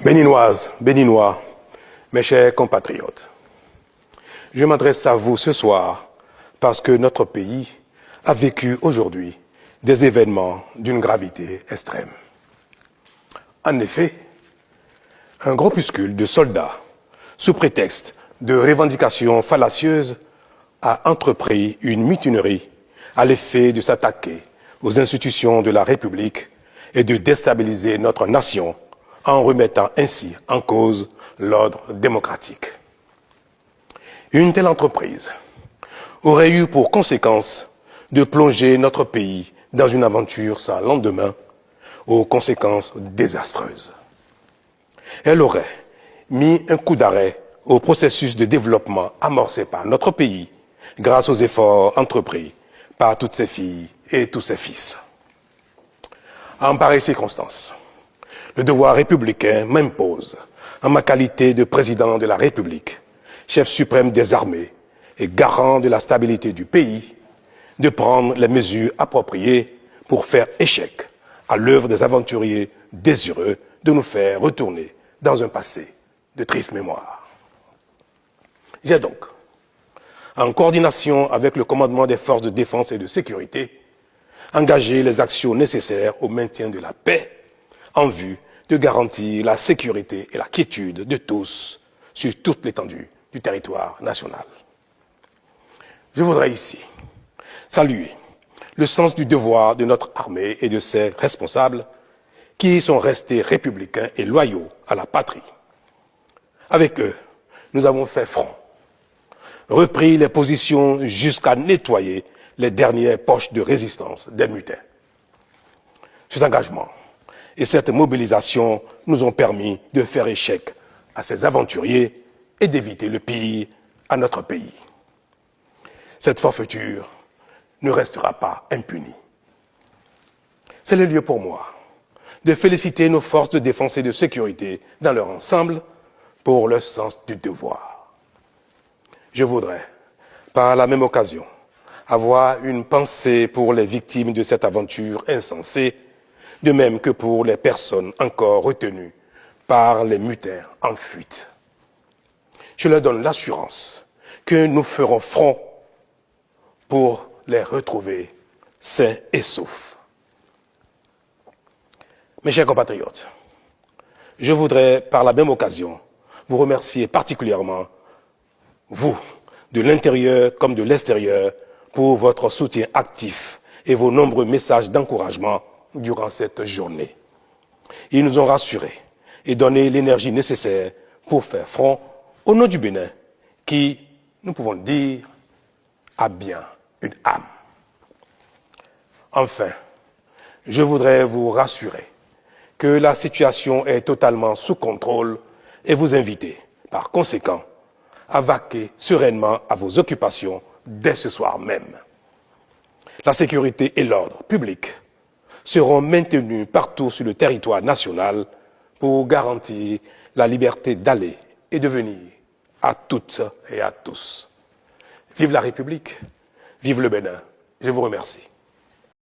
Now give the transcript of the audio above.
Béninoises, Béninois, mes chers compatriotes, je m'adresse à vous ce soir parce que notre pays a vécu aujourd'hui des événements d'une gravité extrême. En effet, un groupuscule de soldats, sous prétexte de revendications fallacieuses, a entrepris une mutinerie à l'effet de s'attaquer aux institutions de la République et de déstabiliser notre nation en remettant ainsi en cause l'ordre démocratique. Une telle entreprise aurait eu pour conséquence de plonger notre pays dans une aventure sans lendemain, aux conséquences désastreuses. Elle aurait mis un coup d'arrêt au processus de développement amorcé par notre pays grâce aux efforts entrepris par toutes ses filles et tous ses fils. En pareille circonstance, le devoir républicain m'impose, en ma qualité de président de la République, chef suprême des armées et garant de la stabilité du pays, de prendre les mesures appropriées pour faire échec à l'œuvre des aventuriers désireux de nous faire retourner dans un passé de triste mémoire. J'ai donc, en coordination avec le commandement des forces de défense et de sécurité, engagé les actions nécessaires au maintien de la paix en vue de garantir la sécurité et la quiétude de tous sur toute l'étendue du territoire national. Je voudrais ici saluer le sens du devoir de notre armée et de ses responsables qui sont restés républicains et loyaux à la patrie. Avec eux, nous avons fait front, repris les positions jusqu'à nettoyer les dernières poches de résistance des mutins. Cet engagement et cette mobilisation nous ont permis de faire échec à ces aventuriers et d'éviter le pire à notre pays. Cette forfaiture ne restera pas impunie. C'est le lieu pour moi de féliciter nos forces de défense et de sécurité dans leur ensemble pour leur sens du devoir. Je voudrais, par la même occasion, avoir une pensée pour les victimes de cette aventure insensée, de même que pour les personnes encore retenues par les mutins en fuite. Je leur donne l'assurance que nous ferons front pour les retrouver sains et saufs. Mes chers compatriotes, je voudrais par la même occasion vous remercier particulièrement, vous, de l'intérieur comme de l'extérieur, pour votre soutien actif et vos nombreux messages d'encouragement durant cette journée. Ils nous ont rassurés et donné l'énergie nécessaire pour faire front au nom du Bénin, qui, nous pouvons le dire, a bien une âme. Enfin, je voudrais vous rassurer que la situation est totalement sous contrôle et vous inviter, par conséquent, à vaquer sereinement à vos occupations dès ce soir même. La sécurité et l'ordre public seront maintenus partout sur le territoire national pour garantir la liberté d'aller et de venir à toutes et à tous. Vive la République, vive le Bénin. Je vous remercie.